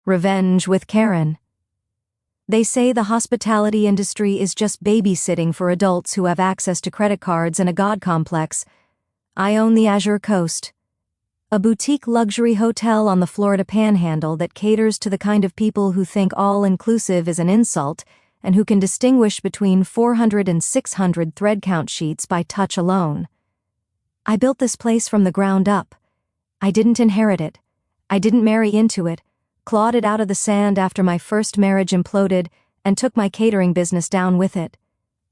Revenge with Karen. They say the hospitality industry is just babysitting for adults who have access to credit cards and a god complex. I own the Azure Coast, a boutique luxury hotel on the Florida Panhandle that caters to the kind of people who think all-inclusive is an insult and who can distinguish between 400 and 600 thread count sheets by touch alone. I built this place from the ground up. I didn't inherit it. I didn't marry into it, clawed it out of the sand after my first marriage imploded, and took my catering business down with it.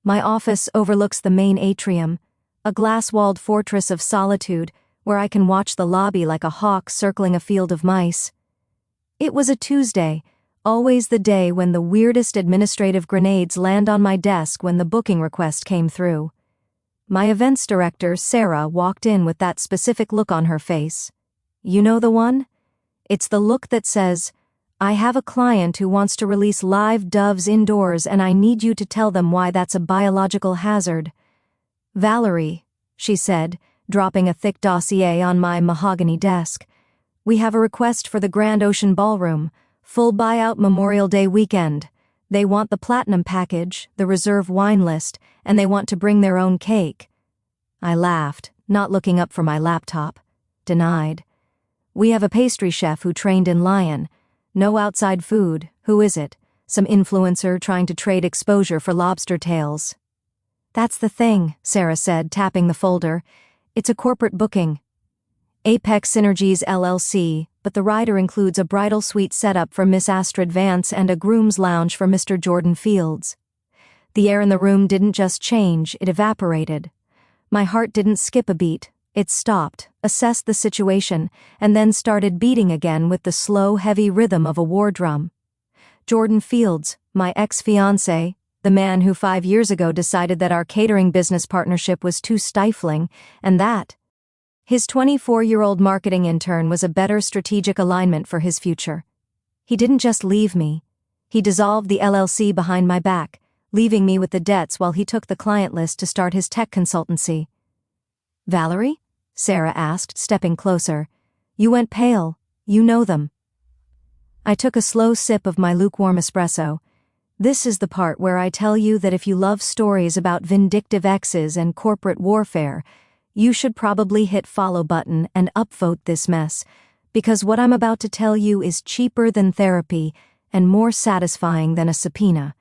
My office overlooks the main atrium, a glass-walled fortress of solitude where I can watch the lobby like a hawk circling a field of mice. It was a Tuesday, always the day when the weirdest administrative grenades land on my desk when the booking request came through. My events director, Sarah, walked in with that specific look on her face. You know the one? It's the look that says, I have a client who wants to release live doves indoors and I need you to tell them why that's a biological hazard. Valerie, she said, dropping a thick dossier on my mahogany desk. We have a request for the Grand Ocean Ballroom, full buyout Memorial Day weekend. They want the platinum package, the reserve wine list, and they want to bring their own cake. I laughed, not looking up from my laptop. Denied. We have a pastry chef who trained in Lion. No outside food. Who is it? Some influencer trying to trade exposure for lobster tails. That's the thing, Sarah said, tapping the folder. It's a corporate booking. Apex Synergies LLC, but the rider includes a bridal suite setup for Miss Astrid Vance and a groom's lounge for Mr. Jordan Fields. The air in the room didn't just change, it evaporated. My heart didn't skip a beat. It stopped, assessed the situation, and then started beating again with the slow, heavy rhythm of a war drum. Jordan Fields, my ex-fiancé, the man who 5 years ago decided that our catering business partnership was too stifling, and that his 24-year-old marketing intern was a better strategic alignment for his future. He didn't just leave me. He dissolved the LLC behind my back, leaving me with the debts while he took the client list to start his tech consultancy. Valerie? Sarah asked, stepping closer. You went pale. You know them. I took a slow sip of my lukewarm espresso. This is the part where I tell you that if you love stories about vindictive exes and corporate warfare, you should probably hit follow button and upvote this mess, because what I'm about to tell you is cheaper than therapy and more satisfying than a subpoena.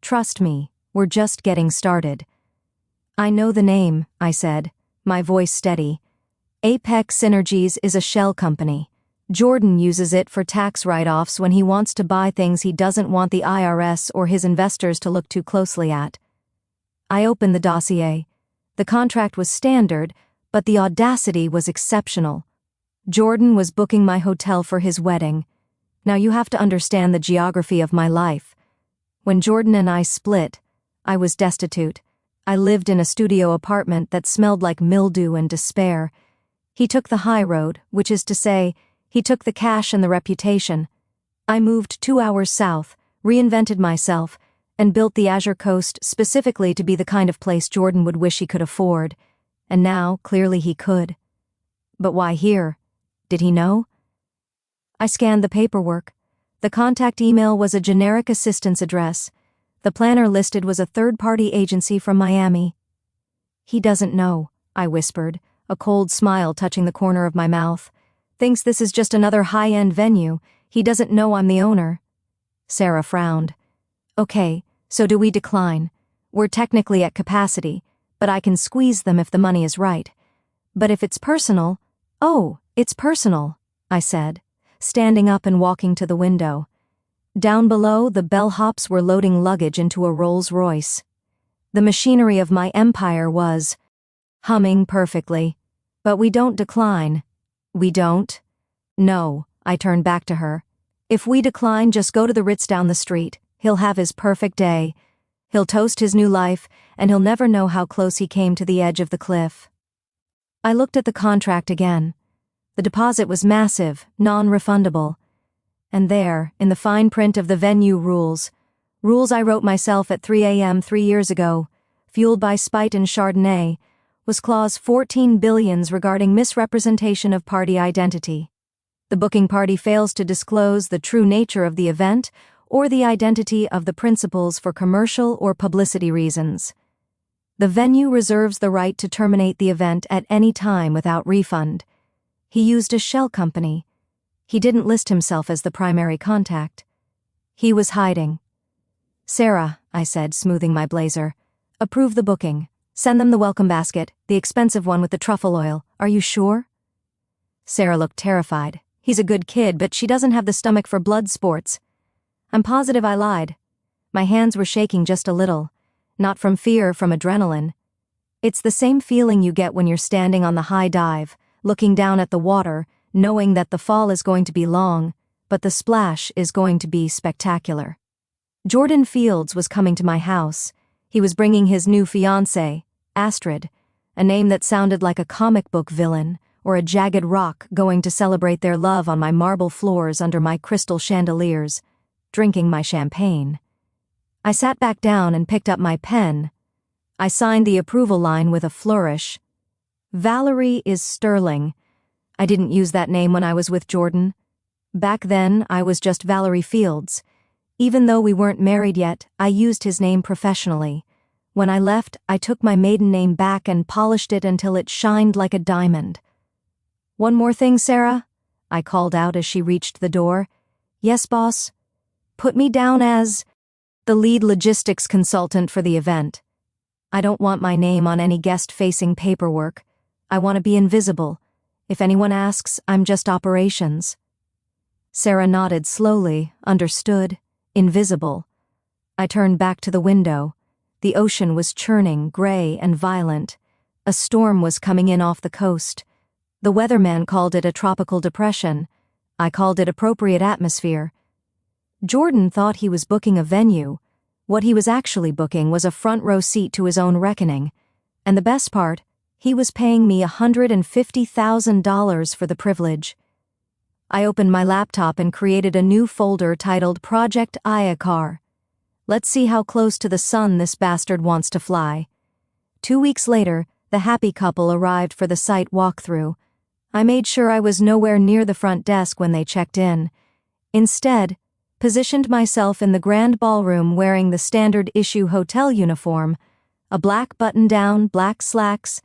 Trust me, we're just getting started. I know the name, I said, my voice steady. Apex Synergies is a shell company. Jordan uses it for tax write-offs when he wants to buy things he doesn't want the IRS or his investors to look too closely at. I opened the dossier. The contract was standard, but the audacity was exceptional. Jordan was booking my hotel for his wedding. Now you have to understand the geography of my life. When Jordan and I split, I was destitute. I lived in a studio apartment that smelled like mildew and despair. He took the high road, which is to say, he took the cash and the reputation. I moved 2 hours south, reinvented myself, and built the Azure Coast specifically to be the kind of place Jordan would wish he could afford. And now, clearly he could. But why here? Did he know? I scanned the paperwork. The contact email was a generic assistance address. The planner listed was a third-party agency from Miami. He doesn't know, I whispered, a cold smile touching the corner of my mouth. Thinks this is just another high-end venue. He doesn't know I'm the owner. Sarah frowned. Okay, so do we decline? We're technically at capacity, but I can squeeze them if the money is right. But if it's personal, oh, it's personal, I said, standing up and walking to the window. Down below, the bellhops were loading luggage into a Rolls-Royce. The machinery of my empire was humming perfectly. But we don't decline. We don't? No, I turned back to her. If we decline, just go to the Ritz down the street. He'll have his perfect day. He'll toast his new life, and he'll never know how close he came to the edge of the cliff. I looked at the contract again. The deposit was massive, non-refundable. And there, in the fine print of the venue rules I wrote myself at 3 a.m. 3 years ago, fueled by spite and Chardonnay, was clause 14 billions regarding misrepresentation of party identity. The booking party fails to disclose the true nature of the event or the identity of the principals for commercial or publicity reasons. The venue reserves the right to terminate the event at any time without refund. He used a shell company. He didn't list himself as the primary contact. He was hiding. "Sarah," I said, smoothing my blazer, "approve the booking. Send them the welcome basket, the expensive one with the truffle oil. Are you sure?" Sarah looked terrified. "He's a good kid, but she doesn't have the stomach for blood sports." I'm positive I lied. My hands were shaking just a little. Not from fear, from adrenaline. It's the same feeling you get when you're standing on the high dive, looking down at the water, knowing that the fall is going to be long, but the splash is going to be spectacular. Jordan Fields was coming to my house. He was bringing his new fiancée, Astrid, a name that sounded like a comic book villain or a jagged rock going to celebrate their love on my marble floors under my crystal chandeliers, drinking my champagne. I sat back down and picked up my pen. I signed the approval line with a flourish. Valerie is sterling. I didn't use that name when I was with Jordan. Back then, I was just Valerie Fields. Even though we weren't married yet, I used his name professionally. When I left, I took my maiden name back and polished it until it shined like a diamond. "One more thing, Sarah?" I called out as she reached the door. "Yes, boss." "Put me down as the lead logistics consultant for the event. I don't want my name on any guest-facing paperwork. I want to be invisible. If anyone asks, I'm just operations." Sarah nodded slowly, understood, invisible. I turned back to the window. The ocean was churning, gray and violent. A storm was coming in off the coast. The weatherman called it a tropical depression. I called it appropriate atmosphere. Jordan thought he was booking a venue. What he was actually booking was a front-row seat to his own reckoning. And the best part, he was paying me $150,000 for the privilege. I opened my laptop and created a new folder titled Project Iyakar. Let's see how close to the sun this bastard wants to fly. 2 weeks later, the happy couple arrived for the site walkthrough. I made sure I was nowhere near the front desk when they checked in. Instead, positioned myself in the grand ballroom wearing the standard issue hotel uniform, a black button-down, black slacks,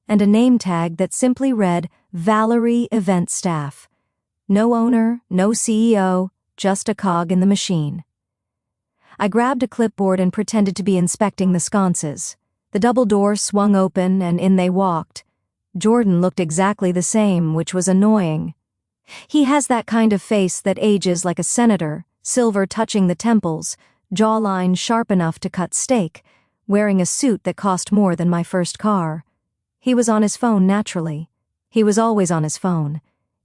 and a name tag that simply read Valerie Event Staff. No owner, no CEO, just a cog in the machine. I grabbed a clipboard and pretended to be inspecting the sconces. The double door swung open and in they walked. Jordan looked exactly the same, which was annoying. He has that kind of face that ages like a senator, silver touching the temples, jawline sharp enough to cut steak, wearing a suit that cost more than my first car. He was on his phone naturally. He was always on his phone.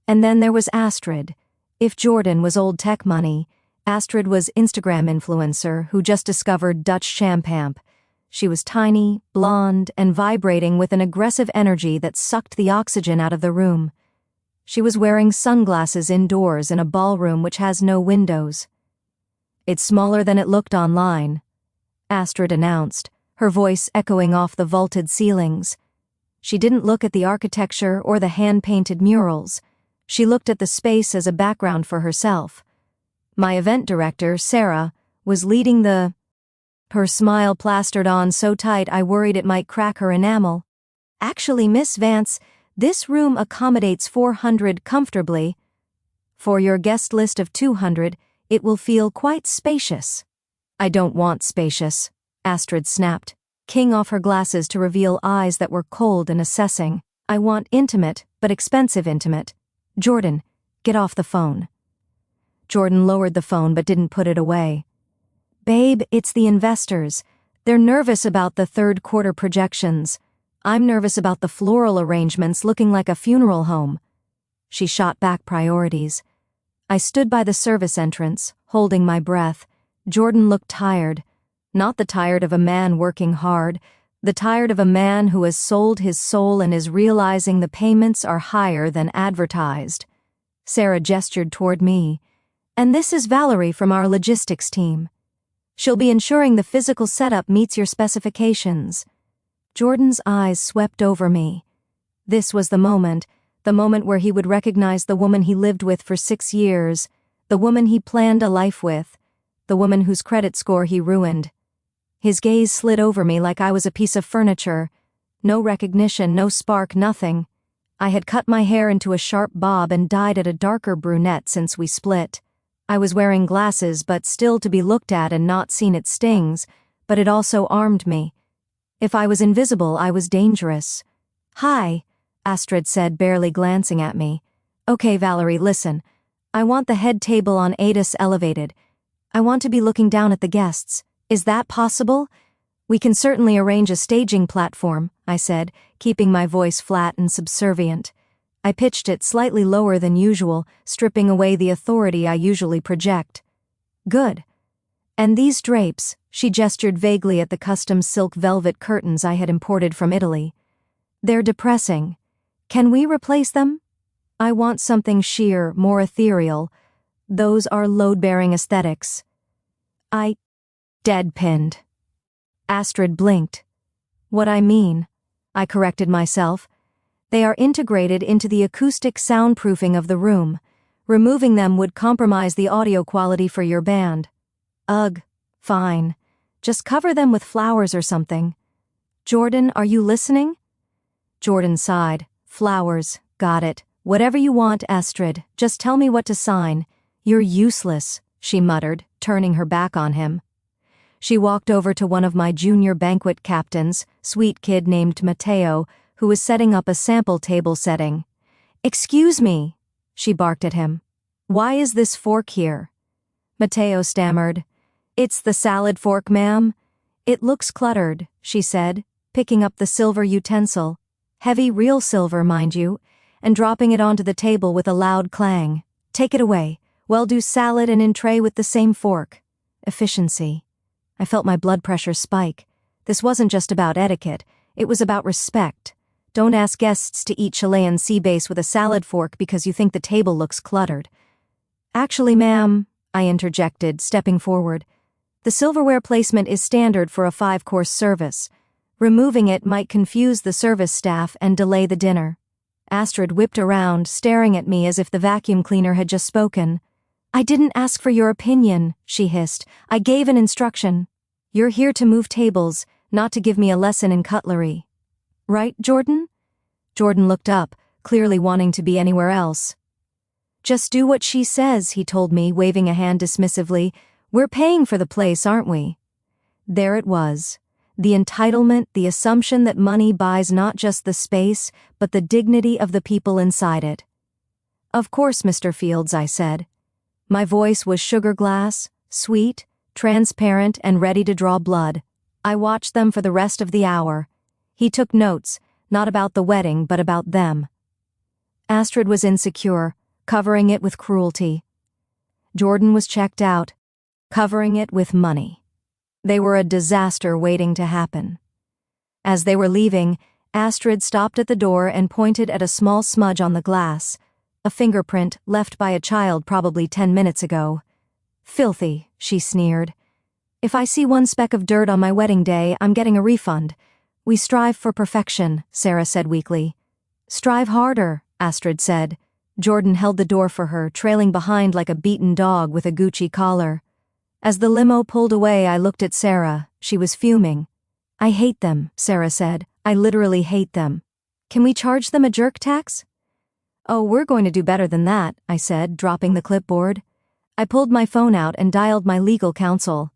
And then there was Astrid. If Jordan was old tech money, Astrid was Instagram influencer who just discovered Dutch champagne. She was tiny, blonde, and vibrating with an aggressive energy that sucked the oxygen out of the room. She was wearing sunglasses indoors in a ballroom which has no windows. "It's smaller than it looked online," Astrid announced, her voice echoing off the vaulted ceilings. She didn't look at the architecture or the hand-painted murals. She looked at the space as a background for herself. My event director, Sarah, was leading the... Her smile plastered on so tight I worried it might crack her enamel. "Actually, Miss Vance, this room accommodates 400 comfortably. For your guest list of 200, it will feel quite spacious." "I don't want spacious," Astrid snapped, keying off her glasses to reveal eyes that were cold and assessing. "I want intimate, but expensive intimate. Jordan, get off the phone." Jordan lowered the phone but didn't put it away. "Babe, it's the investors. They're nervous about the third quarter projections. I'm nervous about the floral arrangements looking like a funeral home." She shot back priorities. I stood by the service entrance, holding my breath. Jordan looked tired. Not the tired of a man working hard, the tired of a man who has sold his soul and is realizing the payments are higher than advertised. Sarah gestured toward me. "And this is Valerie from our logistics team. She'll be ensuring the physical setup meets your specifications." Jordan's eyes swept over me. This was the moment, The moment where he would recognize the woman he lived with for 6 years, the woman he planned a life with, the woman whose credit score he ruined. His gaze slid over me like I was a piece of furniture. No recognition, no spark, nothing. I had cut my hair into a sharp bob and dyed it a darker brunette since we split. I was wearing glasses, but still to be looked at and not seen it stings, but it also armed me. If I was invisible, I was dangerous. "Hi," Astrid said, barely glancing at me. "Okay, Valerie, listen. I want the head table on Adis elevated. I want to be looking down at the guests. Is that possible?" "We can certainly arrange a staging platform," I said, keeping my voice flat and subservient. I pitched it slightly lower than usual, stripping away the authority I usually project. "Good. And these drapes," she gestured vaguely at the custom silk velvet curtains I had imported from Italy. "They're depressing. Can we replace them? I want something sheer, more ethereal. Those are load-bearing aesthetics." I deadpanned. Astrid blinked. "What I mean," I corrected myself. "They are integrated into the acoustic soundproofing of the room. Removing them would compromise the audio quality for your band." "Ugh, fine. Just cover them with flowers or something." "Jordan, are you listening?" Jordan sighed. "Flowers, got it. Whatever you want, Astrid, just tell me what to sign." "You're useless," she muttered, turning her back on him. She walked over to one of my junior banquet captains, sweet kid named Matteo, who was setting up a sample table setting. "Excuse me," she barked at him. "Why is this fork here?" Matteo stammered. "It's the salad fork, ma'am." "It looks cluttered," she said, picking up the silver utensil. Heavy real silver, mind you, and dropping it onto the table with a loud clang. "Take it away. Well, do salad and entree with the same fork." Efficiency. I felt my blood pressure spike. This wasn't just about etiquette, it was about respect. Don't ask guests to eat Chilean sea bass with a salad fork because you think the table looks cluttered. "Actually, ma'am," I interjected, stepping forward, "the silverware placement is standard for a 5-course service. Removing it might confuse the service staff and delay the dinner." Astrid whipped around, staring at me as if the vacuum cleaner had just spoken. "I didn't ask for your opinion," she hissed. "I gave an instruction. You're here to move tables, not to give me a lesson in cutlery. Right, Jordan?" Jordan looked up, clearly wanting to be anywhere else. "Just do what she says," he told me, waving a hand dismissively. "We're paying for the place, aren't we?" There it was. The entitlement, the assumption that money buys not just the space, but the dignity of the people inside it. "Of course, Mr. Fields," I said. My voice was sugar glass, sweet, transparent, and ready to draw blood. I watched them for the rest of the hour. He took notes, not about the wedding, but about them. Astrid was insecure, covering it with cruelty. Jordan was checked out, covering it with money. They were a disaster waiting to happen. As they were leaving, Astrid stopped at the door and pointed at a small smudge on the glass, a fingerprint left by a child probably 10 minutes ago. "Filthy," she sneered. "If I see one speck of dirt on my wedding day, I'm getting a refund." "We strive for perfection," Sarah said weakly. "Strive harder," Astrid said. Jordan held the door for her, trailing behind like a beaten dog with a Gucci collar. As the limo pulled away, I looked at Sarah. She was fuming. "I hate them," Sarah said. "I literally hate them. Can we charge them a jerk tax?" "Oh, we're going to do better than that," I said, dropping the clipboard. I pulled my phone out and dialed my legal counsel.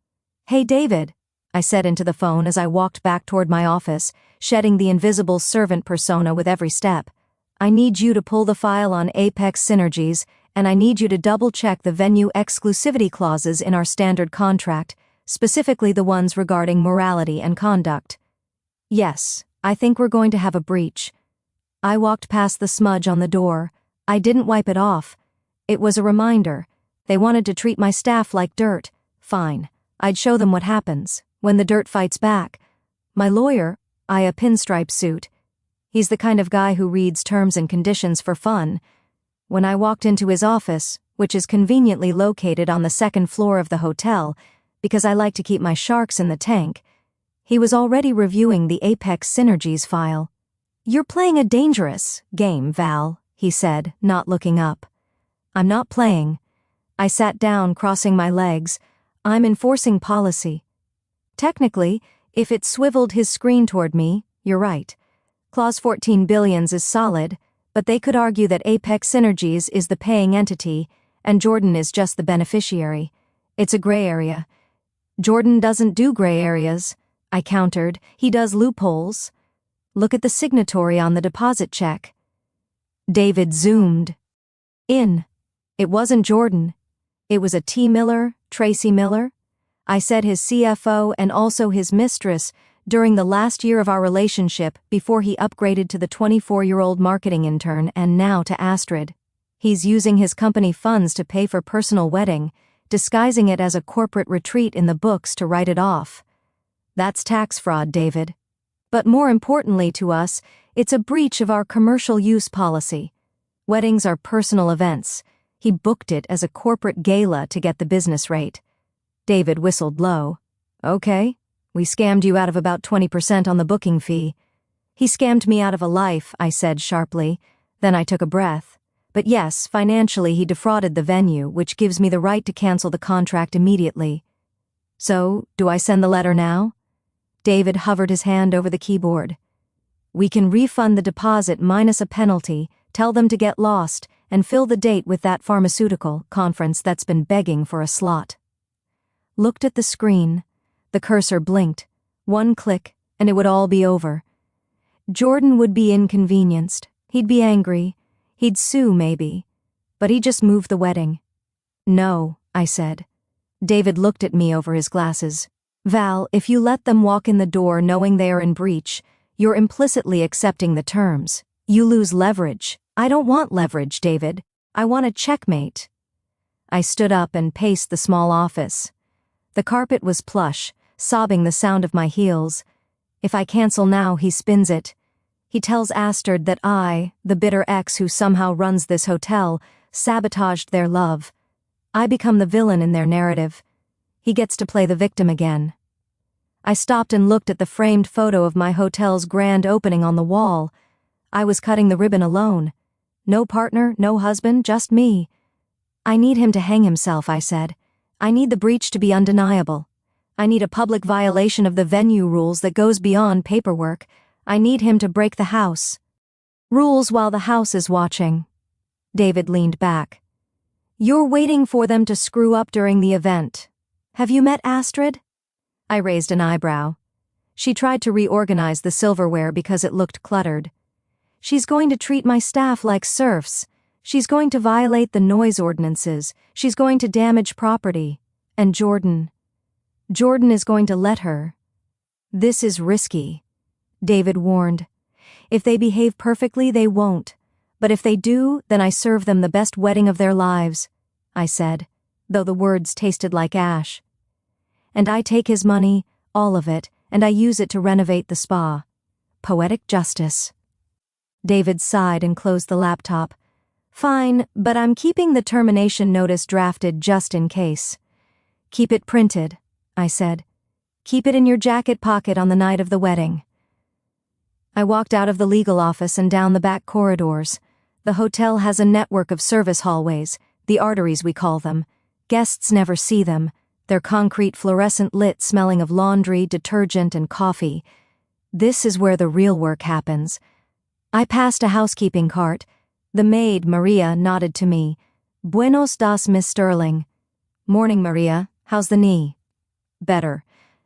"Hey, David," I said into the phone as I walked back toward my office, shedding the invisible servant persona with every step. "I need you to pull the file on Apex Synergies, and I need you to double-check the venue exclusivity clauses in our standard contract, specifically the ones regarding morality and conduct." "Yes, I think we're going to have a breach." I walked past the smudge on the door. I didn't wipe it off. It was a reminder. They wanted to treat my staff like dirt. Fine. I'd show them what happens when the dirt fights back. My lawyer, a pinstripe suit. He's the kind of guy who reads terms and conditions for fun. When I walked into his office, which is conveniently located on the 2nd floor of the hotel, because I like to keep my sharks in the tank, he was already reviewing the Apex Synergies file. "You're playing a dangerous game, Val," he said, not looking up. I'm not playing. I sat down, crossing my legs. I'm enforcing policy. Technically, if it swiveled his screen toward me, you're right. Clause 14 billions is solid, but they could argue that Apex Synergies is the paying entity, and Jordan is just the beneficiary. It's a gray area. Jordan doesn't do gray areas, I countered. He does loopholes. Look at the signatory on the deposit check. David zoomed in. It wasn't Jordan. It was a T. Miller, Tracy Miller. I said his CFO and also his mistress during the last year of our relationship before he upgraded to the 24-year-old marketing intern and now to Astrid. He's using his company funds to pay for personal wedding, disguising it as a corporate retreat in the books to write it off. That's tax fraud, David. But more importantly to us, it's a breach of our commercial use policy. Weddings are personal events. He booked it as a corporate gala to get the business rate. David whistled low. Okay, we scammed you out of about 20% on the booking fee. He scammed me out of a life, I said sharply. Then I took a breath. But yes, financially he defrauded the venue, which gives me the right to cancel the contract immediately. So, do I send the letter now? David hovered his hand over the keyboard. We can refund the deposit minus a penalty, tell them to get lost, and fill the date with that pharmaceutical conference that's been begging for a slot. Looked at the screen. The cursor blinked. One click, and it would all be over. Jordan would be inconvenienced. He'd be angry. He'd sue, maybe. But he just moved the wedding. No, I said. David looked at me over his glasses. Val, if you let them walk in the door knowing they are in breach, you're implicitly accepting the terms. You lose leverage. I don't want leverage, David. I want a checkmate. I stood up and paced the small office. The carpet was plush, sobbing the sound of my heels. If I cancel now, he spins it. He tells Astrid that I, the bitter ex who somehow runs this hotel, sabotaged their love. I become the villain in their narrative. He gets to play the victim again. I stopped and looked at the framed photo of my hotel's grand opening on the wall. I was cutting the ribbon alone. No partner, no husband, just me. I need him to hang himself, I said. I need the breach to be undeniable. I need a public violation of the venue rules that goes beyond paperwork. I need him to break the house. Rules while the house is watching. David leaned back. You're waiting for them to screw up during the event. Have you met Astrid? I raised an eyebrow. She tried to reorganize the silverware because it looked cluttered. She's going to treat my staff like serfs. She's going to violate the noise ordinances. She's going to damage property. And Jordan is going to let her. This is risky, David warned. If they behave perfectly, they won't. But if they do, then I serve them the best wedding of their lives, I said, though the words tasted like ash. And I take his money, all of it, and I use it to renovate the spa. Poetic justice. David sighed and closed the laptop. Fine, but I'm keeping the termination notice drafted just in case. Keep it printed, I said. Keep it in your jacket pocket on the night of the wedding. I walked out of the legal office and down the back corridors. The hotel has a network of service hallways, the arteries we call them. Guests never see them. Their concrete fluorescent lit smelling of laundry, detergent, and coffee. This is where the real work happens. I passed a housekeeping cart. The maid, Maria, nodded to me. Buenos das, Miss Sterling. Morning, Maria. How's the knee? Better.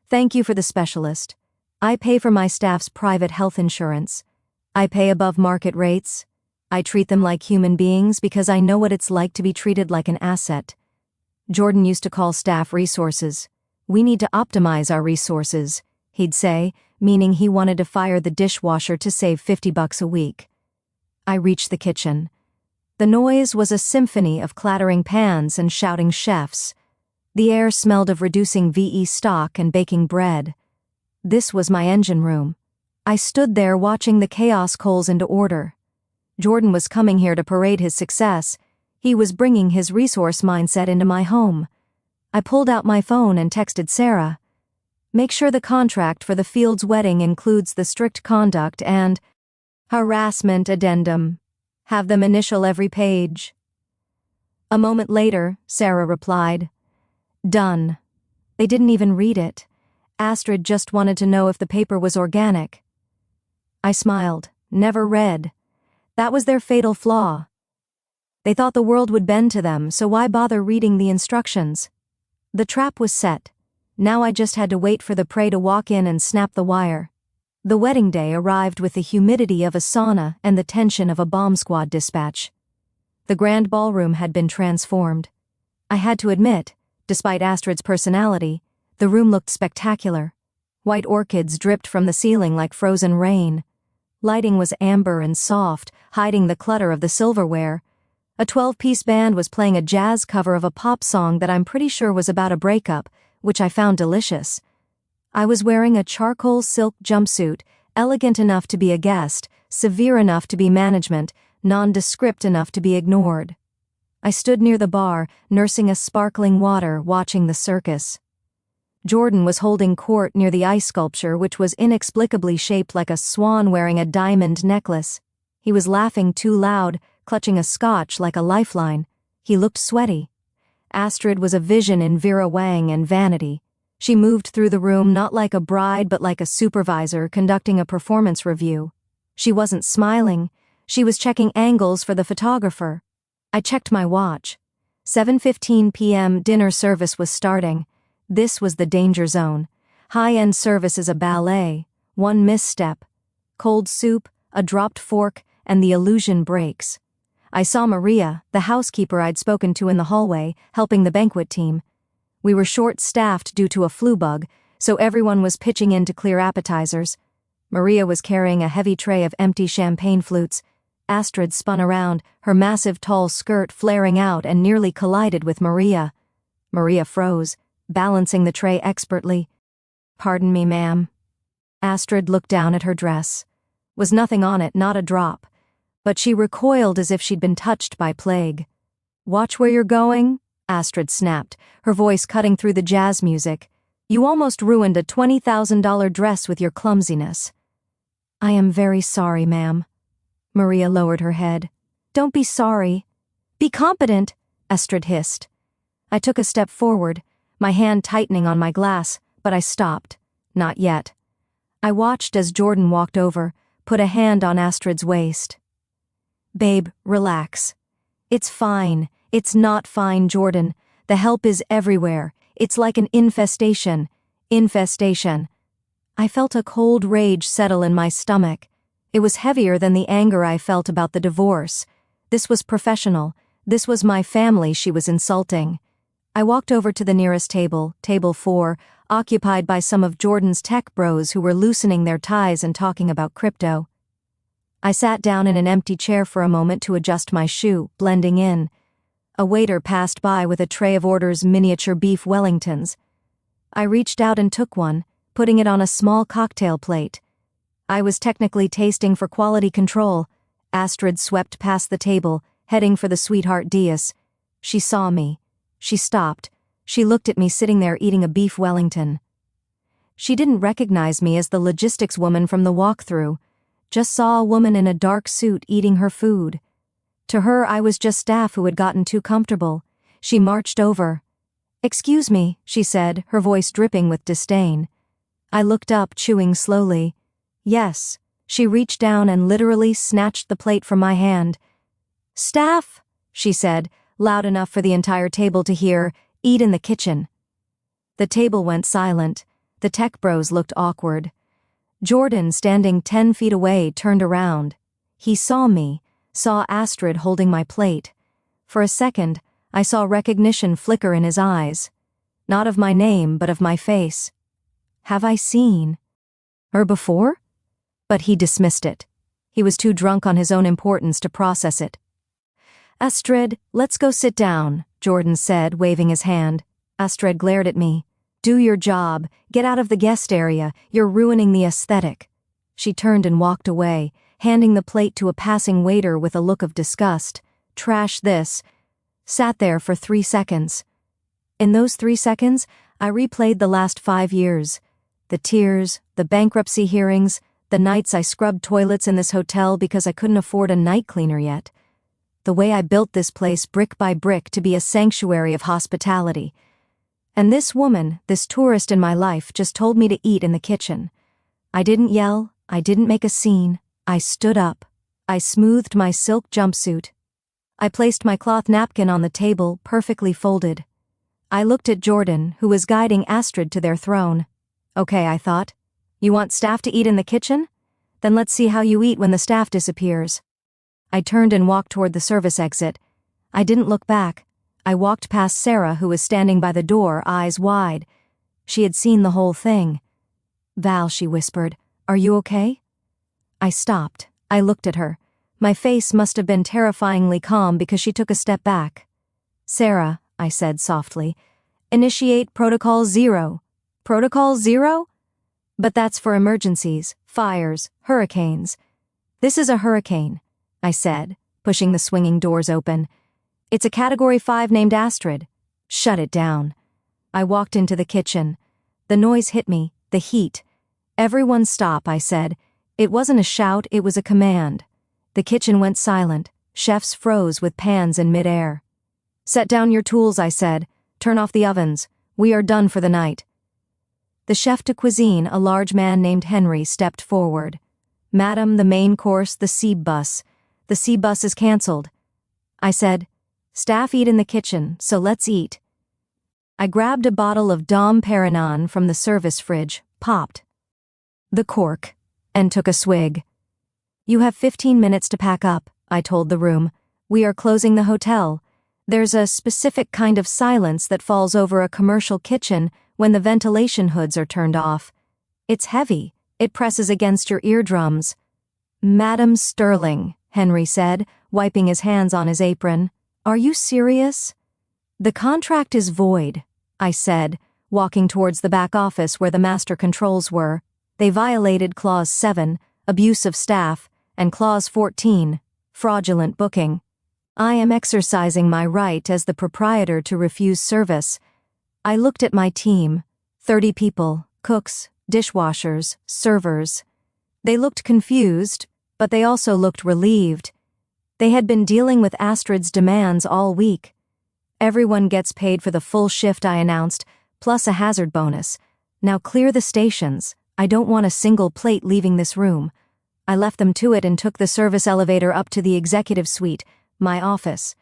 Thank you for the specialist. I pay for my staff's private health insurance. I pay above market rates. I treat them like human beings because I know what it's like to be treated like an asset. Jordan used to call staff resources. We need to optimize our resources, he'd say, meaning he wanted to fire the dishwasher to save $50 a week. I reached the kitchen. The noise was a symphony of clattering pans and shouting chefs. The air smelled of reducing VE stock and baking bread. This was my engine room. I stood there watching the chaos coals into order. Jordan was coming here to parade his success. He was bringing his resource mindset into my home. I pulled out my phone and texted Sarah. Make sure the contract for the Fields wedding includes the strict conduct and harassment addendum. Have them initial every page. A moment later, Sarah replied, Done. They didn't even read it. Astrid just wanted to know if the paper was organic. I smiled. Never read. That was their fatal flaw. They thought the world would bend to them, so why bother reading the instructions? The trap was set. Now I just had to wait for the prey to walk in and snap the wire. The wedding day arrived with the humidity of a sauna and the tension of a bomb squad dispatch. The grand ballroom had been transformed. I had to admit, despite Astrid's personality, the room looked spectacular. White orchids dripped from the ceiling like frozen rain. Lighting was amber and soft, hiding the clutter of the silverware. A 12-piece band was playing a jazz cover of a pop song that I'm pretty sure was about a breakup, which I found delicious. I was wearing a charcoal silk jumpsuit, elegant enough to be a guest, severe enough to be management, nondescript enough to be ignored. I stood near the bar, nursing a sparkling water, watching the circus. Jordan was holding court near the ice sculpture, which was inexplicably shaped like a swan wearing a diamond necklace. He was laughing too loud, clutching a scotch like a lifeline. He looked sweaty. Astrid was a vision in Vera Wang and vanity. She moved through the room not like a bride but like a supervisor conducting a performance review. She wasn't smiling. She was checking angles for the photographer. I checked my watch. 7:15 p.m. dinner service was starting. This was the danger zone. High-end service is a ballet. One misstep. Cold soup, a dropped fork, and the illusion breaks. I saw Maria, the housekeeper I'd spoken to in the hallway, helping the banquet team. We were short-staffed due to a flu bug, so everyone was pitching in to clear appetizers. Maria was carrying a heavy tray of empty champagne flutes. Astrid spun around, her massive tall skirt flaring out and nearly collided with Maria. Maria froze, balancing the tray expertly. "Pardon me, ma'am." Astrid looked down at her dress. Was nothing on it, not a drop. But she recoiled as if she'd been touched by plague. "Watch where you're going," Astrid snapped, her voice cutting through the jazz music. "You almost ruined a $20,000 dress with your clumsiness." "I am very sorry, ma'am." Maria lowered her head. "Don't be sorry. Be competent," Astrid hissed. I took a step forward, my hand tightening on my glass, but I stopped. Not yet. I watched as Jordan walked over, put a hand on Astrid's waist. "Babe, relax. It's fine. It's not fine, Jordan. The help is everywhere. It's like an infestation. Infestation." I felt a cold rage settle in my stomach. It was heavier than the anger I felt about the divorce. This was professional. This was my family she was insulting. I walked over to the nearest table, table 4, occupied by some of Jordan's tech bros who were loosening their ties and talking about crypto. I sat down in an empty chair for a moment to adjust my shoe, blending in. A waiter passed by with a tray of orders miniature beef Wellingtons. I reached out and took one, putting it on a small cocktail plate. I was technically tasting for quality control. Astrid swept past the table, heading for the sweetheart dais. She saw me. She stopped. She looked at me sitting there eating a beef Wellington. She didn't recognize me as the logistics woman from the walkthrough. Just saw a woman in a dark suit eating her food. To her, I was just staff who had gotten too comfortable. She marched over. "Excuse me," she said, her voice dripping with disdain. I looked up, chewing slowly. "Yes." She reached down and literally snatched the plate from my hand. "Staff," she said, loud enough for the entire table to hear, "eat in the kitchen." The table went silent. The tech bros looked awkward. Jordan, standing 10 feet away, turned around. He saw me, saw Astrid holding my plate. For a second, I saw recognition flicker in his eyes. Not of my name, but of my face. Have I seen her before? But he dismissed it. He was too drunk on his own importance to process it. "Astrid, let's go sit down," Jordan said, waving his hand. Astrid glared at me. "Do your job. Get out of the guest area. You're ruining the aesthetic." She turned and walked away, handing the plate to a passing waiter with a look of disgust. "Trash this." Sat there for 3 seconds. In those 3 seconds, I replayed the last 5 years. The tears, the bankruptcy hearings, The nights I scrubbed toilets in this hotel because I couldn't afford a night cleaner yet. The way I built this place brick by brick to be a sanctuary of hospitality. And this woman, this tourist in my life, just told me to eat in the kitchen. I didn't yell, I didn't make a scene. I stood up. I smoothed my silk jumpsuit. I placed my cloth napkin on the table, perfectly folded. I looked at Jordan, who was guiding Astrid to their throne. Okay, I thought. You want staff to eat in the kitchen? Then let's see how you eat when the staff disappears. I turned and walked toward the service exit. I didn't look back. I walked past Sarah, who was standing by the door, eyes wide. She had seen the whole thing. Val, she whispered, are you okay? I stopped. I looked at her. My face must have been terrifyingly calm because she took a step back. Sarah, I said softly, initiate Protocol 0. Protocol 0? But that's for emergencies, fires, hurricanes. This is a hurricane, I said, pushing the swinging doors open. It's a Category 5 named Astrid. Shut it down. I walked into the kitchen. The noise hit me, the heat. Everyone stop, I said. It wasn't a shout, it was a command. The kitchen went silent. Chefs froze with pans in midair. Set down your tools, I said. Turn off the ovens. We are done for the night. The chef de cuisine, a large man named Henry, stepped forward. Madam, the main course, the sea bus. The sea bus is cancelled. I said, staff eat in the kitchen, so let's eat. I grabbed a bottle of Dom Perignon from the service fridge, popped the cork, and took a swig. You have 15 minutes to pack up, I told the room. We are closing the hotel. There's a specific kind of silence that falls over a commercial kitchen when the ventilation hoods are turned off. It's heavy. It presses against your eardrums. Madam Sterling, Henry said, wiping his hands on his apron. Are you serious? The contract is void, I said, walking towards the back office where the master controls were. They violated Clause 7, abuse of staff, and Clause 14, fraudulent booking. I am exercising my right as the proprietor to refuse service. I looked at my team, 30 people, cooks, dishwashers, servers. They looked confused, but they also looked relieved. They had been dealing with Astrid's demands all week. Everyone gets paid for the full shift, I announced, plus a hazard bonus. Now clear the stations. I don't want a single plate leaving this room. I left them to it and took the service elevator up to the executive suite, my office.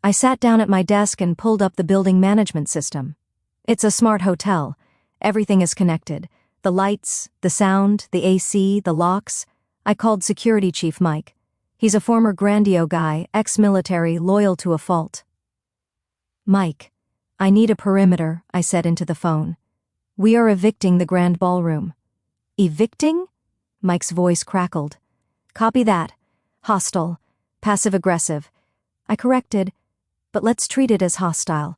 I sat down at my desk and pulled up the building management system. It's a smart hotel. Everything is connected. The lights, the sound, the AC, the locks. I called Security Chief Mike. He's a former Grandio guy, ex-military, loyal to a fault. Mike, I need a perimeter, I said into the phone. We are evicting the Grand Ballroom. Evicting? Mike's voice crackled. Copy that. Hostile. Passive-aggressive. I corrected, but let's treat it as hostile.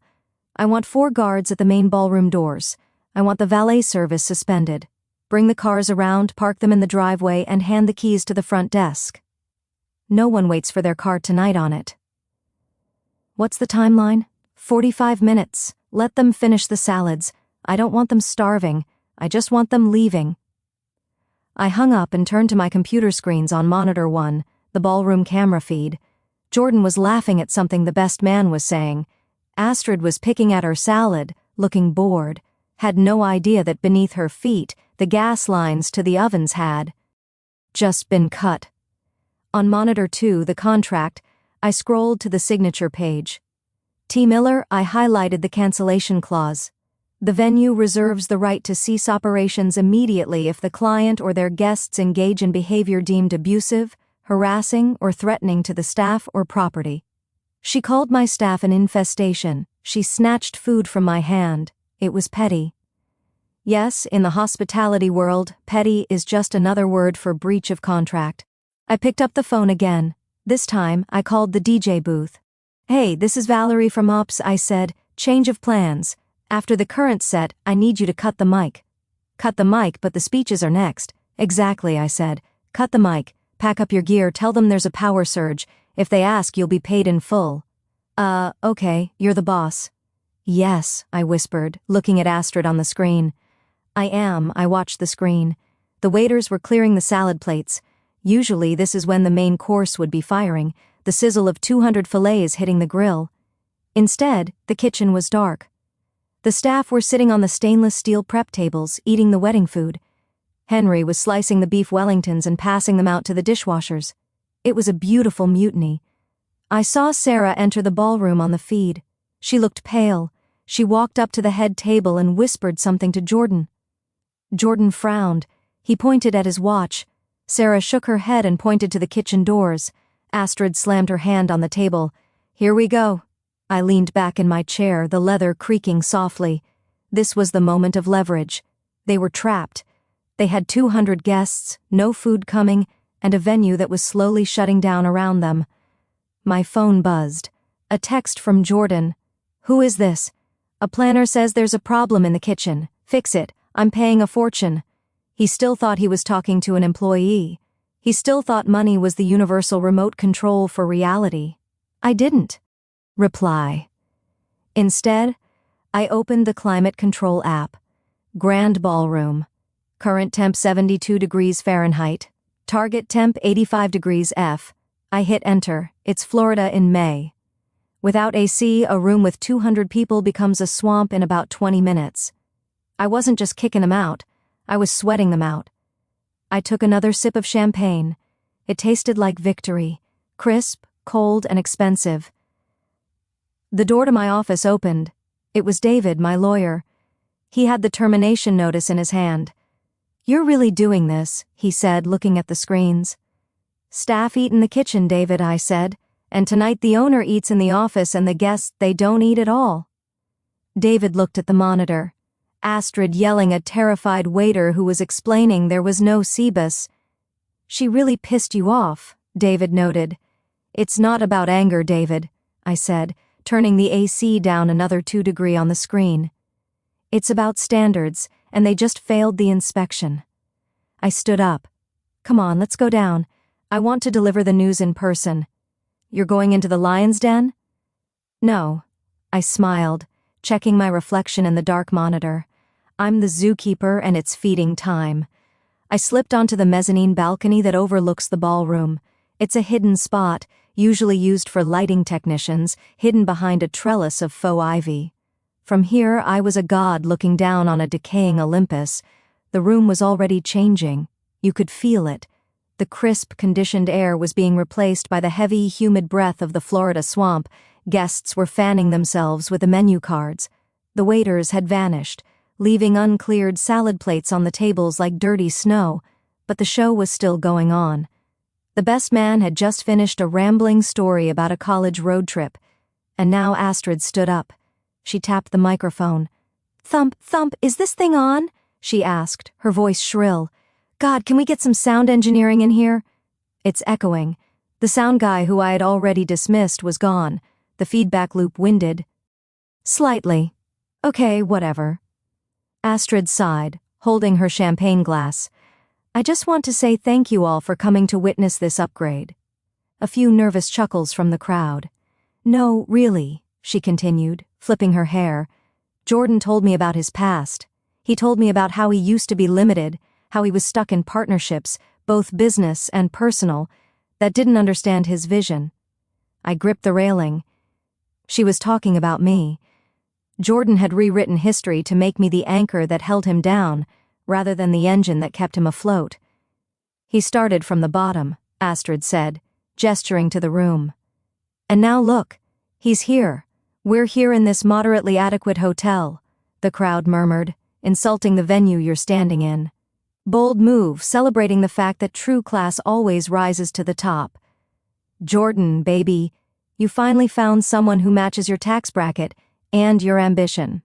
I want 4 guards at the main ballroom doors. I want the valet service suspended. Bring the cars around, park them in the driveway, and hand the keys to the front desk. No one waits for their car tonight on it. What's the timeline? 45 minutes. Let them finish the salads. I don't want them starving. I just want them leaving. I hung up and turned to my computer screens on monitor 1, the ballroom camera feed. Jordan was laughing at something the best man was saying. Astrid was picking at her salad, looking bored, had no idea that beneath her feet, the gas lines to the ovens had just been cut. On monitor 2, the contract, I scrolled to the signature page. T. Miller, I highlighted the cancellation clause. The venue reserves the right to cease operations immediately if the client or their guests engage in behavior deemed abusive, harassing, or threatening to the staff or property. She called my staff an infestation. She snatched food from my hand. It was petty. Yes, in the hospitality world, petty is just another word for breach of contract. I picked up the phone again. This time, I called the DJ booth. Hey, this is Valerie from Ops, I said. Change of plans. After the current set, I need you to cut the mic. Cut the mic, but the speeches are next. Exactly, I said. Cut the mic. Pack up your gear, tell them there's a power surge. If they ask, you'll be paid in full. Okay, you're the boss. Yes, I whispered, looking at Astrid on the screen. I am, I watched the screen. The waiters were clearing the salad plates. Usually this is when the main course would be firing, the sizzle of 200 fillets hitting the grill. Instead, the kitchen was dark. The staff were sitting on the stainless steel prep tables, eating the wedding food. Henry was slicing the beef Wellingtons and passing them out to the dishwashers. It was a beautiful mutiny. I saw Sarah enter the ballroom on the feed. She looked pale. She walked up to the head table and whispered something to Jordan. Jordan frowned. He pointed at his watch. Sarah shook her head and pointed to the kitchen doors. Astrid slammed her hand on the table. "Here we go." I leaned back in my chair, the leather creaking softly. This was the moment of leverage. They were trapped. They had 200 guests, no food coming, and a venue that was slowly shutting down around them. My phone buzzed. A text from Jordan. "Who is this? A planner says there's a problem in the kitchen. Fix it. I'm paying a fortune." He still thought he was talking to an employee. He still thought money was the universal remote control for reality. I didn't reply. Instead, I opened the climate control app. Grand ballroom. Current temp 72 degrees Fahrenheit. Target temp 85 degrees F. I hit enter. It's Florida in May. Without AC, a room with 200 people becomes a swamp in about 20 minutes. I wasn't just kicking them out. I was sweating them out. I took another sip of champagne. It tasted like victory. Crisp, cold, and expensive. The door to my office opened. It was David, my lawyer. He had the termination notice in his hand. "You're really doing this," he said, looking at the screens. "Staff eat in the kitchen, David," I said, "and tonight the owner eats in the office and the guests, they don't eat at all." David looked at the monitor. Astrid yelling at terrified waiter who was explaining there was no Cebus. "She really pissed you off," David noted. "It's not about anger, David," I said, turning the AC down another 2 degrees on the screen. "It's about standards, and they just failed the inspection." I stood up. "Come on, let's go down. I want to deliver the news in person." "You're going into the lion's den?" "No." I smiled, checking my reflection in the dark monitor. "I'm the zookeeper and it's feeding time." I slipped onto the mezzanine balcony that overlooks the ballroom. It's a hidden spot, usually used for lighting technicians, hidden behind a trellis of faux ivy. From here, I was a god looking down on a decaying Olympus. The room was already changing. You could feel it. The crisp, conditioned air was being replaced by the heavy, humid breath of the Florida swamp. Guests were fanning themselves with the menu cards. The waiters had vanished, leaving uncleared salad plates on the tables like dirty snow, but the show was still going on. The best man had just finished a rambling story about a college road trip, and now Astrid stood up. She tapped the microphone. "Thump, thump, is this thing on?" she asked, her voice shrill. "God, can we get some sound engineering in here?" It's echoing. The sound guy who I had already dismissed was gone. The feedback loop winded. Slightly. "Okay, whatever." Astrid sighed, holding her champagne glass. "I just want to say thank you all for coming to witness this upgrade." A few nervous chuckles from the crowd. "No, really," she continued, flipping her hair. "Jordan told me about his past. He told me about how he used to be limited, how he was stuck in partnerships, both business and personal, that didn't understand his vision." I gripped the railing. She was talking about me. Jordan had rewritten history to make me the anchor that held him down, rather than the engine that kept him afloat. "He started from the bottom," Astrid said, gesturing to the room. "And now look, he's here. We're here in this moderately adequate hotel," the crowd murmured, insulting the venue you're standing in. "Bold move, celebrating the fact that true class always rises to the top. Jordan, baby, you finally found someone who matches your tax bracket and your ambition."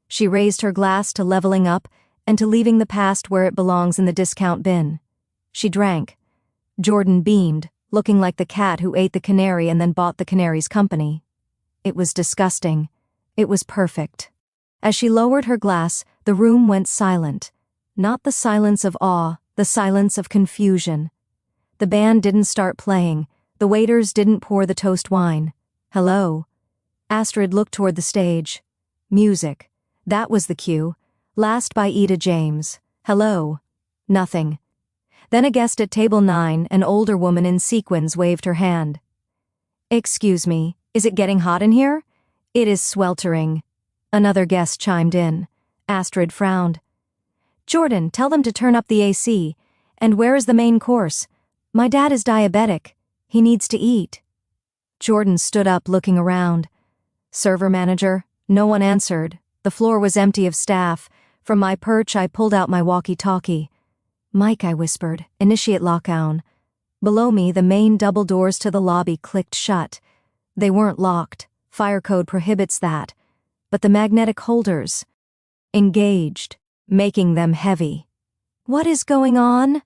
She raised her glass to leveling up and to leaving the past where it belongs in the discount bin. She drank. Jordan beamed, looking like the cat who ate the canary and then bought the canary's company. It was disgusting. It was perfect. As she lowered her glass, the room went silent. Not the silence of awe, the silence of confusion. The band didn't start playing. The waiters didn't pour the toast wine. "Hello?" Astrid looked toward the stage. Music. That was the cue. Last by Etta James. "Hello." Nothing. Then a guest at table 9, an older woman in sequins, waved her hand. "Excuse me, is it getting hot in here?" "It is sweltering." Another guest chimed in. Astrid frowned. "Jordan, tell them to turn up the AC. And where is the main course? My dad is diabetic. He needs to eat." Jordan stood up, looking around. "Server manager?" No one answered. The floor was empty of staff. From my perch, I pulled out my walkie-talkie. "Mike," I whispered, "initiate lockdown." Below me, the main double doors to the lobby clicked shut. They weren't locked. Fire code prohibits that. But the magnetic holders engaged, making them heavy. "What is going on?"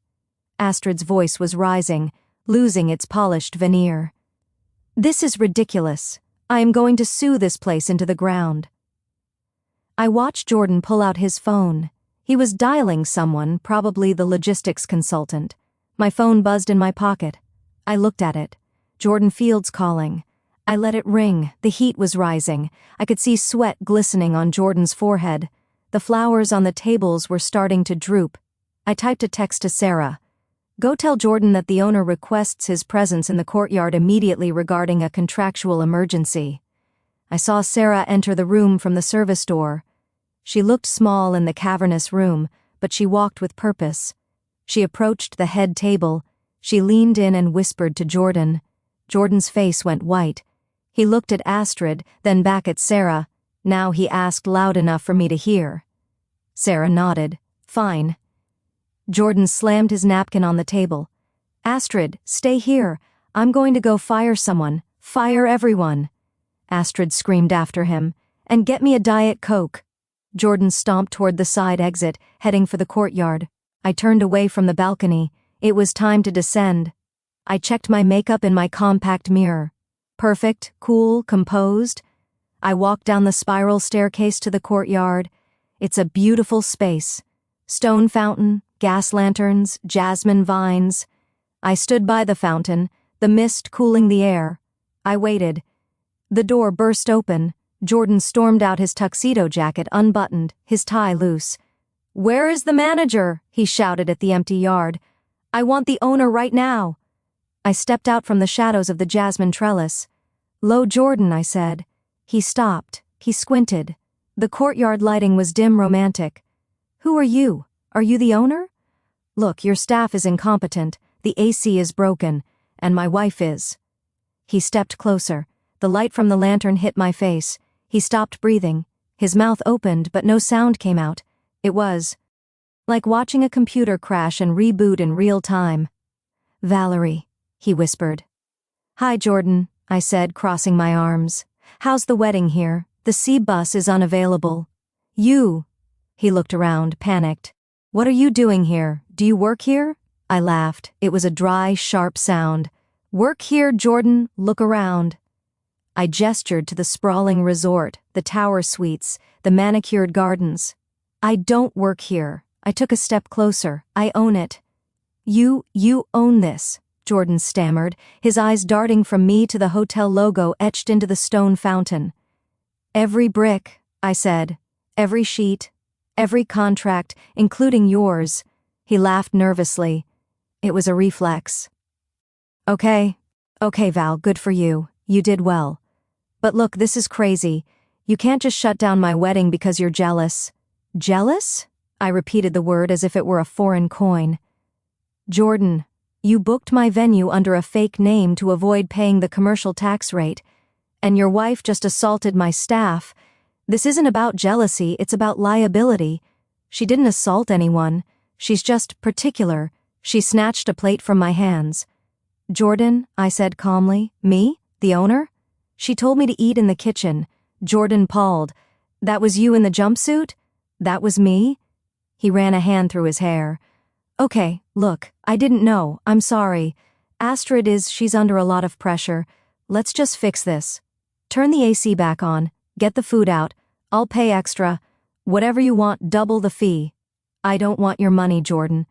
Astrid's voice was rising, losing its polished veneer. "This is ridiculous. I am going to sue this place into the ground." I watched Jordan pull out his phone. He was dialing someone, probably the logistics consultant. My phone buzzed in my pocket. I looked at it. Jordan Fields calling. I let it ring. The heat was rising. I could see sweat glistening on Jordan's forehead. The flowers on the tables were starting to droop. I typed a text to Sarah. "Go tell Jordan that the owner requests his presence in the courtyard immediately regarding a contractual emergency." I saw Sarah enter the room from the service door. She looked small in the cavernous room, but she walked with purpose. She approached the head table. She leaned in and whispered to Jordan. Jordan's face went white. He looked at Astrid, then back at Sarah. Now he asked loud enough for me to hear. Sarah nodded. "Fine." Jordan slammed his napkin on the table. "Astrid, stay here. I'm going to go fire someone. Fire everyone." Astrid screamed after him. "And get me a Diet Coke." Jordan stomped toward the side exit, heading for the courtyard. I turned away from the balcony. It was time to descend. I checked my makeup in my compact mirror. Perfect, cool, composed. I walked down the spiral staircase to the courtyard. It's a beautiful space. Stone fountain, gas lanterns, jasmine vines. I stood by the fountain, the mist cooling the air. I waited. The door burst open. Jordan stormed out, his tuxedo jacket unbuttoned, his tie loose. "Where is the manager?" he shouted at the empty yard. "I want the owner right now." I stepped out from the shadows of the jasmine trellis. "Lo, Jordan," I said. He stopped. He squinted. The courtyard lighting was dim, romantic. "Who are you? Are you the owner?" "Look, your staff is incompetent, the AC is broken, and my wife is." He stepped closer. The light from the lantern hit my face. He stopped breathing. His mouth opened, but no sound came out. It was like watching a computer crash and reboot in real time. "Valerie," he whispered. "Hi, Jordan," I said, crossing my arms. "How's the wedding here? The C bus is unavailable." "You." He looked around, panicked. "What are you doing here? Do you work here?" I laughed. It was a dry, sharp sound. "Work here, Jordan. Look around." I gestured to the sprawling resort, the tower suites, the manicured gardens. "I don't work here." I took a step closer. "I own it." You own this," Jordan stammered, his eyes darting from me to the hotel logo etched into the stone fountain. "Every brick," I said. "Every sheet. Every contract, including yours." He laughed nervously. It was a reflex. Okay, Val, good for you. You did well. But look, this is crazy. You can't just shut down my wedding because you're jealous." "Jealous?" I repeated the word as if it were a foreign coin. "Jordan, you booked my venue under a fake name to avoid paying the commercial tax rate. And your wife just assaulted my staff. This isn't about jealousy, it's about liability. She didn't assault anyone. She's just particular." She snatched a plate from my hands. "Jordan," I said calmly. "Me? The owner?" "She told me to eat in the kitchen." Jordan palled. "That was you in the jumpsuit?" "That was me?" He ran a hand through his hair. "Okay, look, I didn't know. I'm sorry. She's under a lot of pressure. Let's just fix this. Turn the AC back on. Get the food out. I'll pay extra. Whatever you want, double the fee." "I don't want your money, Jordan.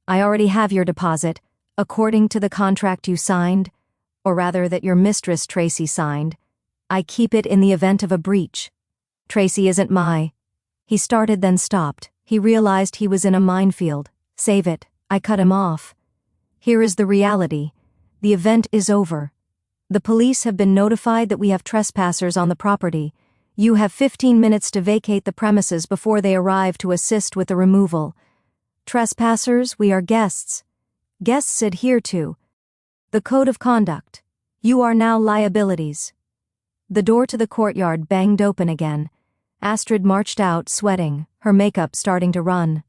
I already have your deposit, according to the contract you signed, or rather that your mistress Tracy signed. I keep it in the event of a breach. Tracy isn't my..." He started, then stopped. He realized he was in a minefield. Save it, I cut him off. Here is the reality. The event is over. The police have been notified that we have trespassers on the property. You have 15 minutes to vacate the premises before they arrive to assist with the removal. Trespassers, we are guests. Guests adhere to the code of conduct. You are now liabilities. The door to the courtyard banged open again. Astrid marched out, sweating, her makeup starting to run.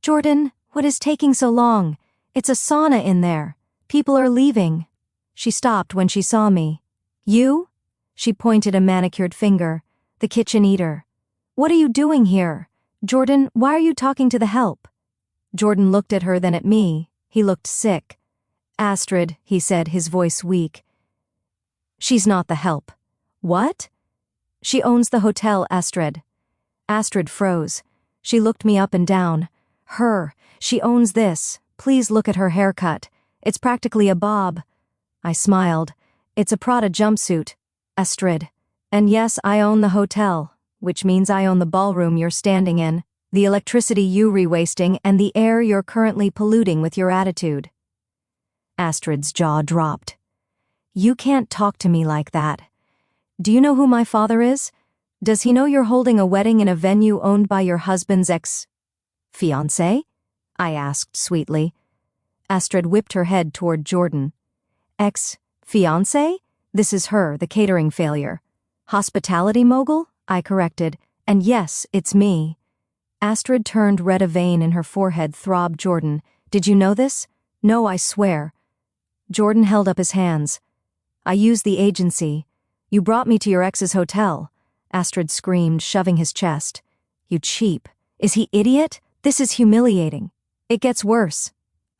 Jordan, what is taking so long? It's a sauna in there. People are leaving. She stopped when she saw me. You? She pointed a manicured finger. The kitchen eater. What are you doing here? Jordan, why are you talking to the help? Jordan looked at her, then at me. He looked sick. Astrid, he said, his voice weak. She's not the help. What? She owns the hotel, Astrid. Astrid froze. She looked me up and down. She owns this. Please look at her haircut. It's practically a bob. I smiled. It's a Prada jumpsuit. Astrid. And yes, I own the hotel, which means I own the ballroom you're standing in, the electricity you re-wasting, and the air you're currently polluting with your attitude. Astrid's jaw dropped. You can't talk to me like that. Do you know who my father is? Does he know you're holding a wedding in a venue owned by your husband's ex-fiancée? I asked sweetly. Astrid whipped her head toward Jordan. Ex-fiancée? This is her, the catering failure. Hospitality mogul? I corrected. And yes, it's me. Astrid turned red. A vein in her forehead throbbed. Jordan, did you know this? No, I swear. Jordan held up his hands. I used the agency. You brought me to your ex's hotel. Astrid screamed, shoving his chest. You cheap. Is he idiot? This is humiliating. It gets worse.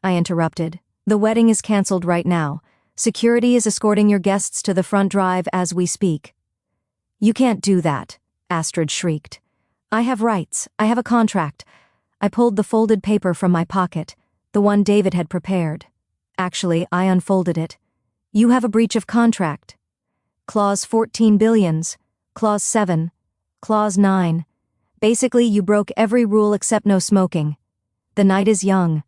I interrupted. The wedding is cancelled right now. Security is escorting your guests to the front drive as we speak. You can't do that, Astrid shrieked. I have rights. I have a contract. I pulled the folded paper from my pocket, the one David had prepared. Actually, I unfolded it. You have a breach of contract. Clause 14 billions. Clause 7. Clause 9. Basically, you broke every rule except no smoking. The night is young.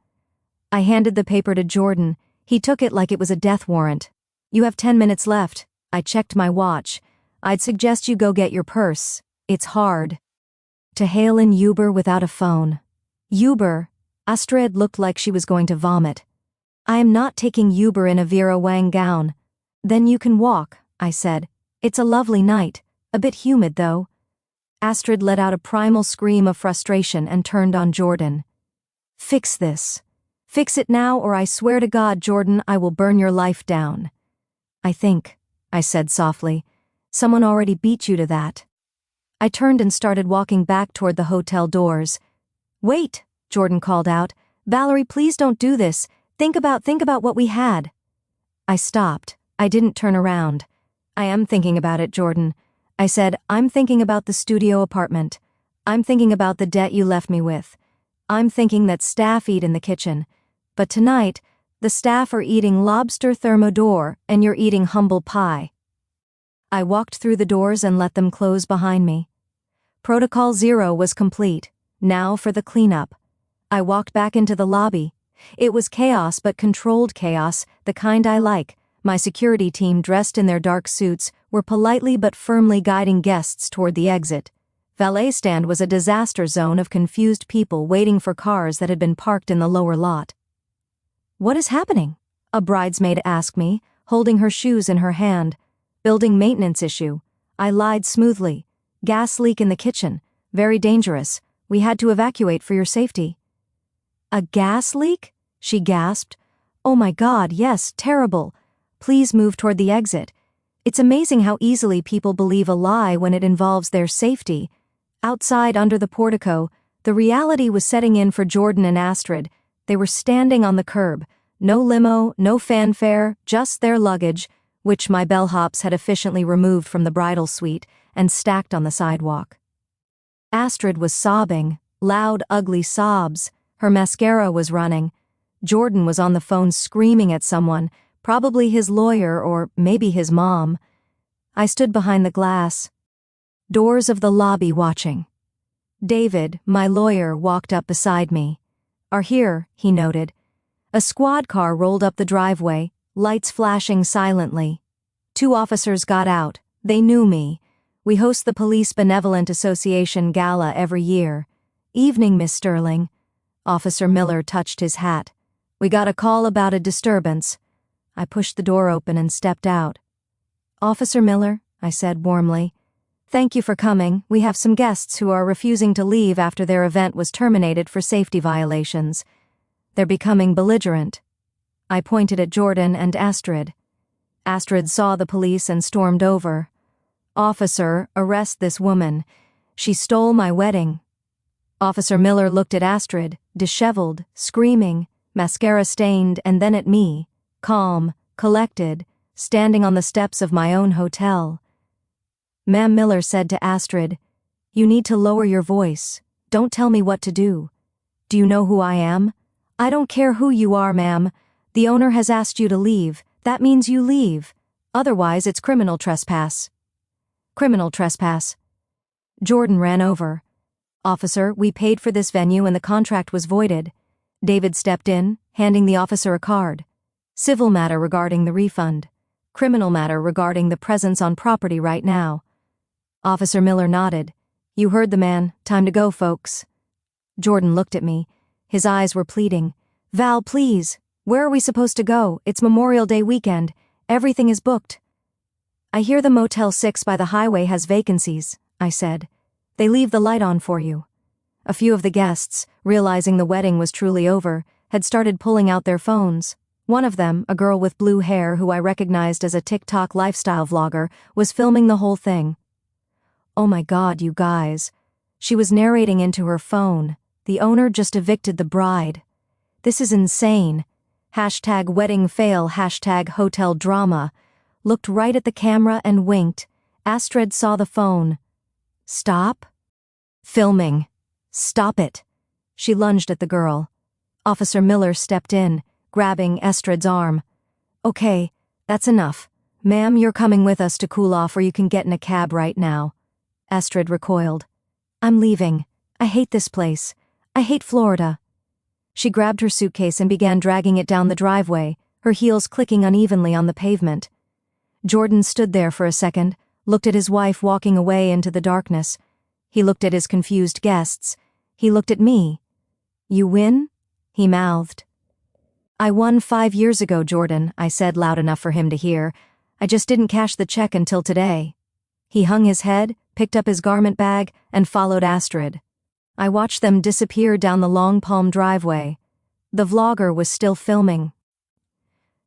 I handed the paper to Jordan. He took it like it was a death warrant. You have 10 minutes left. I checked my watch. I'd suggest you go get your purse. It's hard to hail in Uber without a phone. Uber? Astrid looked like she was going to vomit. I am not taking Uber in a Vera Wang gown. Then you can walk, I said. It's a lovely night. A bit humid, though. Astrid let out a primal scream of frustration and turned on Jordan. Fix this. Fix it now, or I swear to God, Jordan, I will burn your life down. I think, I said softly, someone already beat you to that. I turned and started walking back toward the hotel doors. Wait, Jordan called out. Valerie, please don't do this. Think about what we had. I stopped. I didn't turn around. I am thinking about it, Jordan. I said, I'm thinking about the studio apartment. I'm thinking about the debt you left me with. I'm thinking that staff eat in the kitchen. But tonight, the staff are eating lobster thermidor and you're eating humble pie. I walked through the doors and let them close behind me. Protocol 0 was complete. Now for the cleanup. I walked back into the lobby. It was chaos, but controlled chaos, the kind I like. My security team, dressed in their dark suits, were politely but firmly guiding guests toward the exit. Valet stand was a disaster zone of confused people waiting for cars that had been parked in the lower lot. What is happening? A bridesmaid asked me, holding her shoes in her hand. Building maintenance issue. I lied smoothly. Gas leak in the kitchen. Very dangerous. We had to evacuate for your safety. A gas leak? She gasped. Oh my God, yes, terrible. Please move toward the exit. It's amazing how easily people believe a lie when it involves their safety. Outside under the portico, the reality was setting in for Jordan and Astrid. They were standing on the curb. No limo, no fanfare, just their luggage, which my bellhops had efficiently removed from the bridal suite and stacked on the sidewalk. Astrid was sobbing, loud, ugly sobs. Her mascara was running. Jordan was on the phone screaming at someone, probably his lawyer or maybe his mom. I stood behind the glass. Doors of the lobby watching. David, my lawyer, walked up beside me. are here, he noted. A squad car rolled up the driveway, lights flashing silently. 2 officers got out. They knew me. We host the Police Benevolent Association Gala every year. Evening, Miss Sterling. Officer Miller touched his hat. We got a call about a disturbance. I pushed the door open and stepped out. Officer Miller, I said warmly. Thank you for coming. We have some guests who are refusing to leave after their event was terminated for safety violations. They're becoming belligerent. I pointed at Jordan and Astrid. Astrid saw the police and stormed over. Officer, arrest this woman. She stole my wedding. Officer Miller looked at Astrid, disheveled, screaming, mascara stained, and then at me, calm, collected, standing on the steps of my own hotel. Ma'am, Miller said to Astrid, you need to lower your voice. Don't tell me what to do. Do you know who I am? I don't care who you are, ma'am. The owner has asked you to leave. That means you leave. Otherwise, it's criminal trespass. Criminal trespass. Jordan ran over. Officer, we paid for this venue and the contract was voided. David stepped in, handing the officer a card. Civil matter regarding the refund. Criminal matter regarding the presence on property right now. Officer Miller nodded. You heard the man. Time to go, folks. Jordan looked at me. His eyes were pleading. Val, please. Where are we supposed to go? It's Memorial Day weekend. Everything is booked. I hear the Motel 6 by the highway has vacancies, I said. They leave the light on for you. A few of the guests, realizing the wedding was truly over, had started pulling out their phones. One of them, a girl with blue hair who I recognized as a TikTok lifestyle vlogger, was filming the whole thing. Oh my God, you guys. She was narrating into her phone. The owner just evicted the bride. This is insane. Hashtag wedding fail, hashtag hotel drama. Looked right at the camera and winked. Astrid saw the phone. Stop? Filming. Stop it. She lunged at the girl. Officer Miller stepped in, grabbing Astrid's arm. Okay, that's enough. Ma'am, you're coming with us to cool off or you can get in a cab right now. Astrid recoiled. I'm leaving. I hate this place. I hate Florida. She grabbed her suitcase and began dragging it down the driveway, her heels clicking unevenly on the pavement. Jordan stood there for a second, looked at his wife walking away into the darkness. He looked at his confused guests. He looked at me. You win? He mouthed. I won 5 years ago, Jordan, I said loud enough for him to hear. I just didn't cash the check until today. He hung his head, picked up his garment bag, and followed Astrid. I watched them disappear down the Long Palm driveway. The vlogger was still filming.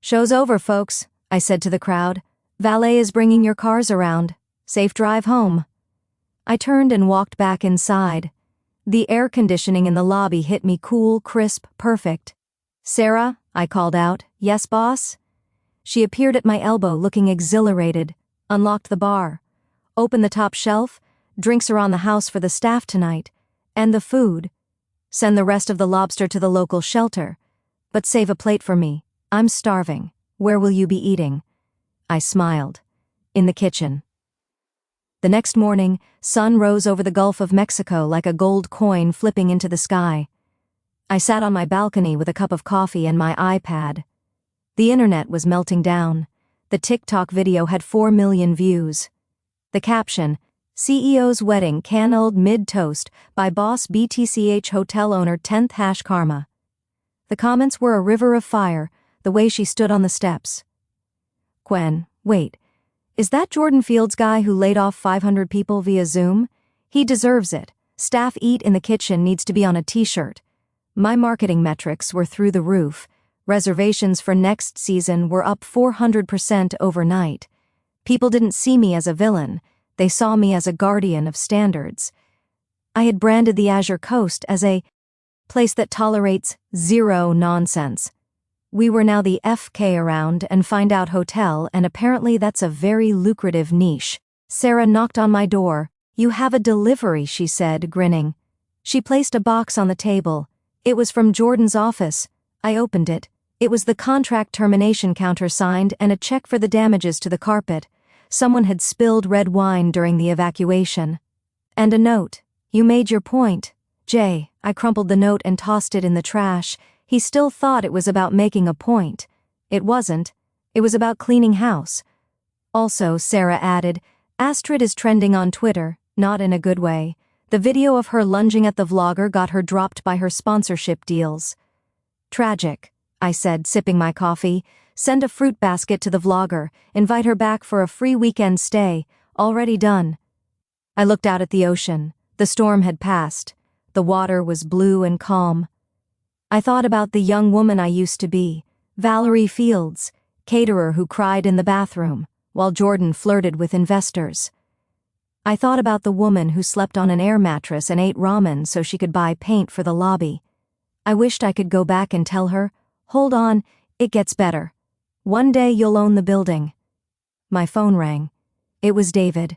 Show's over, folks, I said to the crowd. Valet is bringing your cars around. Safe drive home. I turned and walked back inside. The air conditioning in the lobby hit me cool, crisp, perfect. Sarah, I called out. Yes, boss? She appeared at my elbow looking exhilarated, unlocked the bar. Open the top shelf. Drinks are on the house for the staff tonight. And the food. Send the rest of the lobster to the local shelter. But save a plate for me. I'm starving. Where will you be eating? I smiled. In the kitchen. The next morning, sun rose over the Gulf of Mexico like a gold coin flipping into the sky. I sat on my balcony with a cup of coffee and my iPad. The internet was melting down. The TikTok video had 4 million views. The caption, CEO's wedding canceled mid-toast by boss BTCH hotel owner 10th hash karma. The comments were a river of fire, the way she stood on the steps. Gwen, wait, is that Jordan Fields guy who laid off 500 people via Zoom? He deserves it. Staff eat in the kitchen needs to be on a t-shirt. My marketing metrics were through the roof. Reservations for next season were up 400% overnight. People didn't see me as a villain. They saw me as a guardian of standards. I had branded the Azure Coast as a place that tolerates zero nonsense. We were now the FK around and find out hotel, and apparently that's a very lucrative niche. Sarah knocked on my door. You have a delivery, she said, grinning. She placed a box on the table. It was from Jordan's office. I opened it. It was the contract termination countersigned and a check for the damages to the carpet. Someone had spilled red wine during the evacuation. And a note. You made your point. Jay, I I crumpled the note and tossed it in the trash. He still thought it was about making a point. It wasn't. It was about cleaning house. Also, Sarah added, Astrid is trending on Twitter, not in a good way. The video of her lunging at the vlogger got her dropped by her sponsorship deals. Tragic, I said, sipping my coffee. Send a fruit basket to the vlogger, invite her back for a free weekend stay. Already done. I looked out at the ocean. The storm had passed. The water was blue and calm. I thought about the young woman I used to be, Valerie Fields, caterer who cried in the bathroom, while Jordan flirted with investors. I thought about the woman who slept on an air mattress and ate ramen so she could buy paint for the lobby. I wished I could go back and tell her, hold on, it gets better. One day you'll own the building. My phone rang. It was David.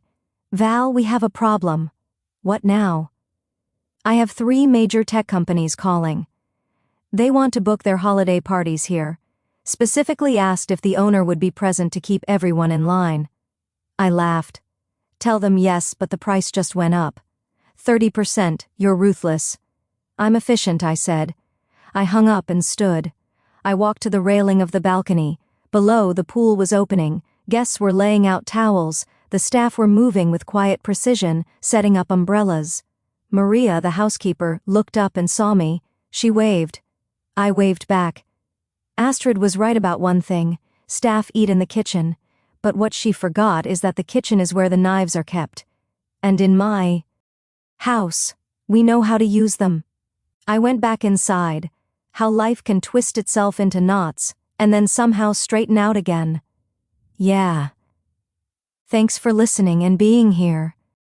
Val, we have a problem. What now? I have 3 major tech companies calling. They want to book their holiday parties here. Specifically asked if the owner would be present to keep everyone in line. I laughed. Tell them yes, but the price just went up. 30%, you're ruthless. I'm efficient, I said. I hung up and stood. I walked to the railing of the balcony. Below, the pool was opening. Guests were laying out towels. The staff were moving with quiet precision, setting up umbrellas. Maria, the housekeeper, looked up and saw me. She waved. I waved back. Astrid was right about one thing. Staff eat in the kitchen. But what she forgot is that the kitchen is where the knives are kept. And in my house, we know how to use them. I went back inside. How life can twist itself into knots, and then somehow straighten out again. Yeah. Thanks for listening and being here.